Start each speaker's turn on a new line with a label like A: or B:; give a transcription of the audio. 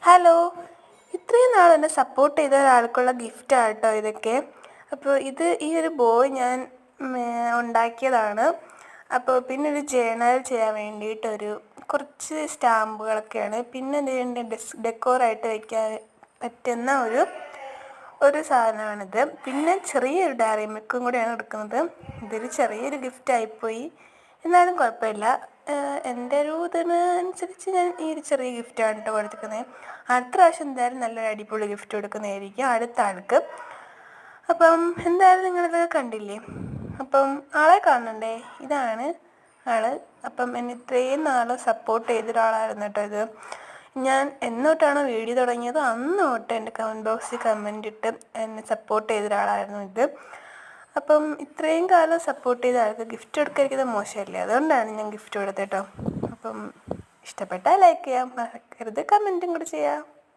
A: Hello, ഇത്രയും നാൾ എന്നെ സപ്പോർട്ട് ചെയ്ത ഒരാൾക്കുള്ള ഗിഫ്റ്റാണ് കേട്ടോ ഇതൊക്കെ. അപ്പോൾ ഈ ഒരു ബോയ് ഞാൻ ഉണ്ടാക്കിയതാണ്. അപ്പോൾ പിന്നെ ഒരു ജേണൽ ചെയ്യാൻ വേണ്ടിയിട്ടൊരു കുറച്ച് സ്റ്റാമ്പുകളൊക്കെയാണ്. പിന്നെ എന്ത് ഡെക്കോറായിട്ട് വയ്ക്കാൻ പറ്റുന്ന ഒരു സാധനമാണിത്. പിന്നെ ചെറിയൊരു ഡയറി മിൽക്കും കൂടിയാണ് എടുക്കുന്നത്. ഇതൊരു ചെറിയൊരു ഗിഫ്റ്റായിപ്പോയി, എന്നാലും കുഴപ്പമില്ല. എൻ്റെ ഒരു ഇതിനനുസരിച്ച് ഞാൻ ഈ ഒരു ചെറിയ ഗിഫ്റ്റാണ് കേട്ടോ കൊടുത്തിരിക്കുന്നത്. അടുത്ത പ്രാവശ്യം എന്തായാലും നല്ലൊരു അടിപൊളി ഗിഫ്റ്റ് കൊടുക്കുന്നതായിരിക്കും അടുത്ത ആൾക്ക്. അപ്പം എന്തായാലും നിങ്ങളിതൊക്കെ കണ്ടില്ലേ, അപ്പം ആളെ കാണണ്ടേ, ഇതാണ് ആള്. അപ്പം എന്നെ ഇത്രയും നാൾ സപ്പോർട്ട് ചെയ്തൊരാളായിരുന്നു കേട്ടോ ഇത്. ഞാൻ എന്നോട്ടാണോ വീഡിയോ തുടങ്ങിയത് അന്ന് തൊട്ട് എൻ്റെ കമൻറ്റ് ബോക്സിൽ കമൻറ്റ് ഇട്ട് എന്നെ സപ്പോർട്ട് ചെയ്തൊരാളായിരുന്നു ഇത്. അപ്പം ഇത്രയും കാലം സപ്പോർട്ട് ചെയ്ത ആൾക്ക് ഗിഫ്റ്റ് കൊടുക്കാതിരിക്കുന്നത് മോശമല്ലേ, അതുകൊണ്ടാണ് ഞാൻ ഗിഫ്റ്റ് കൊടുത്തത് കേട്ടോ. അപ്പം ഇഷ്ടപ്പെട്ടാൽ ലൈക്ക് ചെയ്യാം, മറക്കരുത് കമൻറ്റും കൂടി ചെയ്യാം.